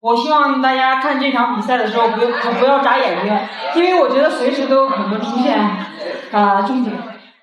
我希望大家看这场比赛的时候不要眨眼睛，因为我觉得随时都有可能出现终结。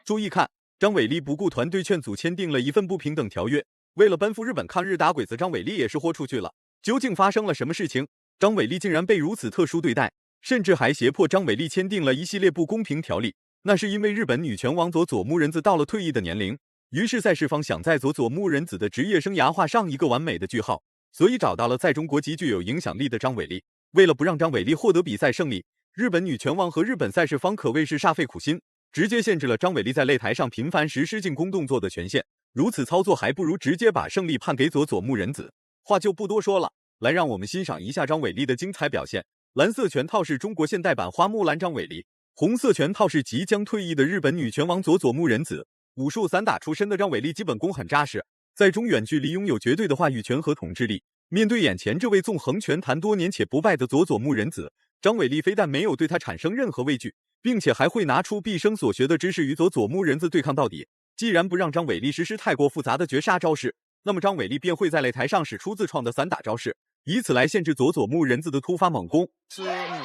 注意看，张伟丽不顾团队劝阻，签订了一份不平等条约。为了奔赴日本抗日打鬼子，张伟丽也是豁出去了。究竟发生了什么事情？张伟丽竟然被如此特殊对待，甚至还胁迫张伟丽签订了一系列不公平条例。那是因为日本女拳王佐佐木仁子到了退役的年龄，于是赛事方想在佐佐木仁子的职业生涯画上一个完美的句号，所以找到了在中国极具有影响力的张伟丽。为了不让张伟丽获得比赛胜利，日本女拳王和日本赛事方可谓是煞费苦心，直接限制了张伟丽在擂台上频繁实施进攻动作的权限。如此操作还不如直接把胜利判给佐佐木仁子。话就不多说了，来让我们欣赏一下张伟丽的精彩表现。蓝色拳套是中国现代版花木兰张伟丽，红色拳套是即将退役的日本女拳王佐佐木仁子。武术散打出身的张伟丽基本功很扎实，在中远距离拥有绝对的话语权和统治力。面对眼前这位纵横拳坛多年且不败的佐佐木仁子，张伟丽非但没有对他产生任何畏惧，并且还会拿出毕生所学的知识与佐佐木仁子对抗到底。既然不让张伟丽实施太过复杂的绝杀招式，那么张伟丽便会在擂台上使出自创的散打招式，以此来限制佐佐木仁子的突发猛攻。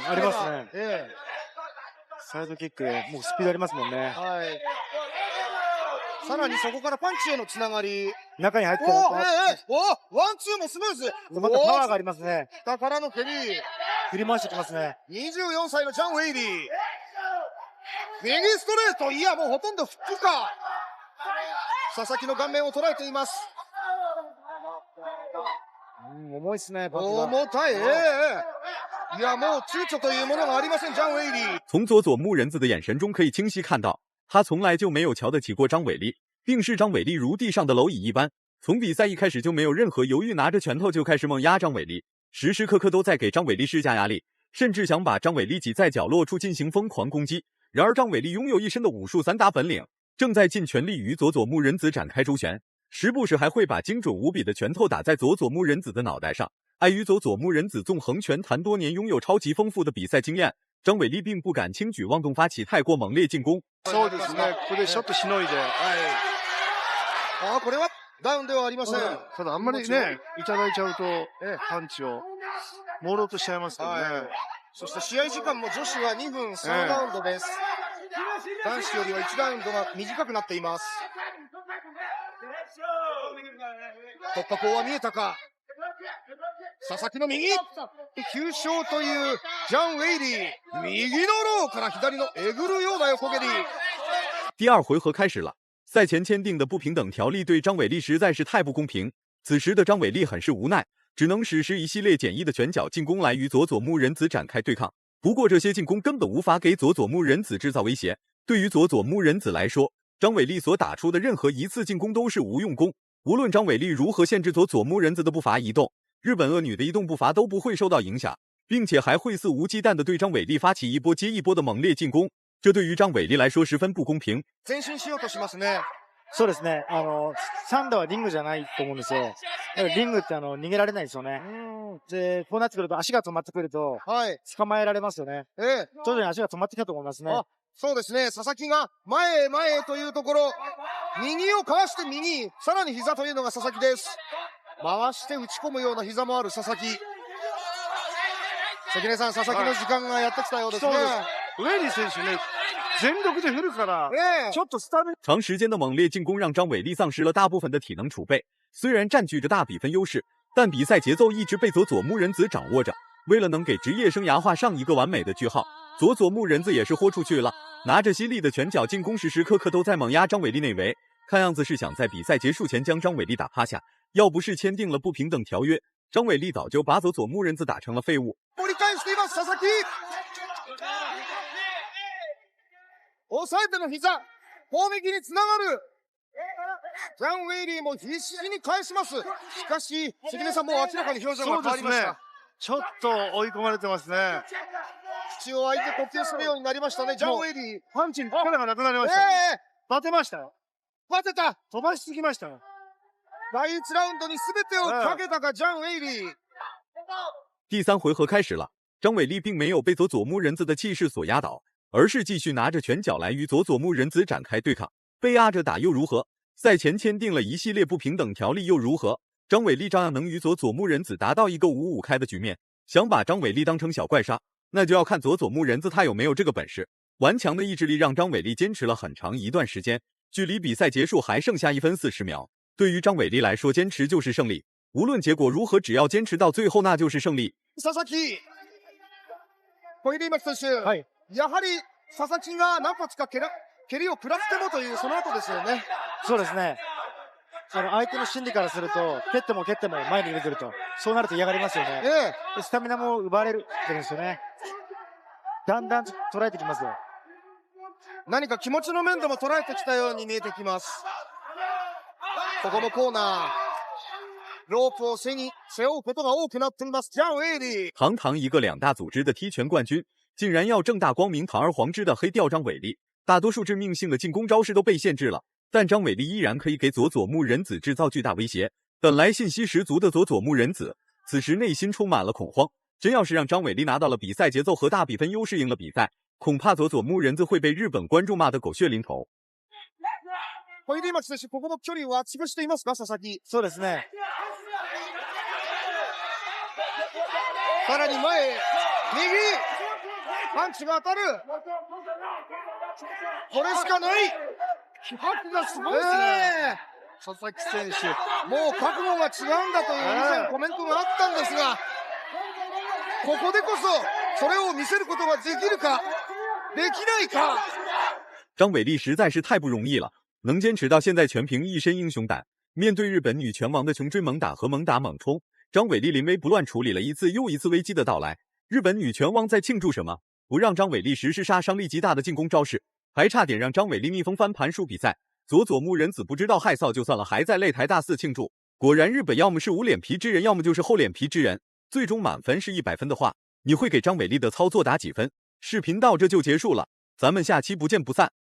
ありますね。サイドキックでもうスピードありますもんね。はい。さらにそこからパンチへのつながり。中に入ってる。ワンツーもスムーズ。またパワーがありますね。下からの蹴り。振り回してきますね。24歳のジャン・ウェイリー。右ストレート、いやもうほとんどフックか。佐々木の顔面を捉えています。重いですね。重たい。いやもう躊躇というものがありません、ジャン・ウェイリー。从佐佐木仁子的眼神中可以清晰看到，他从来就没有瞧得起过张伟丽，并视张伟丽如地上的蝼蚁一般。从比赛一开始就没有任何犹豫，拿着拳头就开始猛压张伟丽，时时刻刻都在给张伟丽施加压力，甚至想把张伟丽挤在角落处进行疯狂攻击。然而张伟丽拥有一身的武术散打本领，正在尽全力与佐佐木仁子展开周旋，时不时还会把精准无比的拳头打在佐佐木仁子的脑袋上。碍于佐佐木仁子纵横拳坛多年，拥有超级丰富的比赛经验，张伟丽并不敢轻举妄动，发起太过猛烈进攻。そうですね。ここでちょっとしのいで。これはダウンではありません。ただあんまりね、いただいちゃうと、パンチを朦朧としちゃいますからね。そして試合時間も女子は2分3ラウンドです。男子よりは1ラウンドが短くなっています。突破口は見えたか。佐々木の右、急勝というジャン・ウェイリー、右のローから左のえぐるような横蹴り。第二回合开始了，赛前签订的不平等条例对张伟丽实在是太不公平。此时的张伟丽很是无奈，只能实施一系列简易的拳脚进攻来与佐佐木仁子展开对抗。不过这些进攻根本无法给佐佐木仁子制造威胁。对于佐佐木仁子来说，张伟丽所打出的任何一次进攻都是无用功。无论张伟丽如何限制佐佐木仁子的步伐移动，日本恶女的移动步伐都不会受到影响，并且还会肆无忌惮地对張偉麗发起一波接一波的猛烈进攻。这对于張偉麗来说十分不公平。前進しようとしますね。そうですね。サンダーはリングじゃないと思うんですよ。リングって逃げられないですよね。で、こうなってくると足が止まってくると、捕まえられますよね。徐々に足が止まってきたと思いますね。そうですね。佐々木が前へ前へというところ、右をかわして右、さらに膝というのが佐々木です。回して打ち込むような膝もある佐々木。関根さん、佐々木の時間がやってきたようですね。ウェイリー選手ね、全力で振るから、ちょっとスタミナ。长时间的猛烈进攻让张伟丽丧失了大部分的体能储备，虽然占据着大比分优势，但比赛节奏一直被佐佐木仁子掌握着。为了能给职业生涯画上一个完美的句号，佐佐木仁子也是豁出去了，拿着犀利的拳脚进攻，时时刻刻都在猛压张伟丽内围，看样子是想在比赛结束前将张伟丽打趴下。要不是签订了不平等条约，张伟丽早就把佐佐木仁子打成了废物。折り返しています佐々木。抑えての膝、攻撃につながる。ジャン・ウェイリーも必死に返します。しかし関根さん、もう明らかに表情が変わりました。ちょっと追い込まれてますね。口を開いて呼吸するようになりましたね、ジャン・ウェイリー。パンチに力がなくなりました。バテましたよ。バテた。飛ばしすぎましたよ。第1ラウンドに全てをかけたか、ジャン・ウェイリー。第三回合开始了，张伟丽并没有被佐佐木仁子的气势所压倒，而是继续拿着拳脚来与佐佐木仁子展开对抗。被压着打又如何？赛前签订了一系列不平等条例又如何？张伟丽照样能与佐佐木仁子达到一个5-5开的局面。想把张伟丽当成小怪杀，那就要看佐佐木仁子他有没有这个本事。顽强的意志力让张伟丽坚持了很长一段时间，距离比赛结束还剩下1分40秒。对于张伟丽来说，坚持就是胜利。无论结果如何，只要坚持到最后，那就是胜利。佐々木、小出町選手、はい。やはり佐々木が何発か蹴りを食らってもというその後ですよね。そうですね。相手の心理からすると、蹴っても蹴っても前に出てくると。そうなると嫌がりますよね。でスタミナも奪われるんですよね。だんだん捉えてきますよ。何か気持ちの面でも捉えてきたように見えてきます。ここもコーナー。ロープを背負うことが多くなっています。ジャン・ウェイリー。堂堂一个2大组织的踢拳冠军，竟然要正大光明堂而皇之的黑掉张伟丽。大多数致命性的进攻招式都被限制了，但张伟丽依然可以给佐佐木仁子制造巨大威胁。本来信心十足的佐佐木仁子，此时内心充满了恐慌。真要是让张伟丽拿到了比赛节奏和大比分优势赢了比赛，恐怕佐佐木仁子会被日本观众骂得狗血淋头。小出町選手、ここの距離は潰していますか、佐々木。そうですね。さらに前へ、右、パンチが当たる。これしかない。気迫がすごいですね。佐々木選手、もう覚悟が違うんだという以前コメントがあったんですが、ここでこそそれを見せることができるか、できないか。张伟丽实在是太不容易了，能坚持到现在全凭一身英雄胆。面对日本女拳王的穷追猛打和猛打猛冲，张伟丽临危不乱处理了一次又一次危机的到来。日本女拳王在庆祝什么？不让张伟丽实施杀伤力极大的进攻招式，还差点让张伟丽逆风翻盘输比赛。佐佐木仁子不知道害臊就算了，还在擂台大肆庆祝。果然日本要么是无脸皮之人，要么就是厚脸皮之人。最终满分是100分的话，你会给张伟丽的操作打几分？视频到这就结束了，咱们下期不见不散。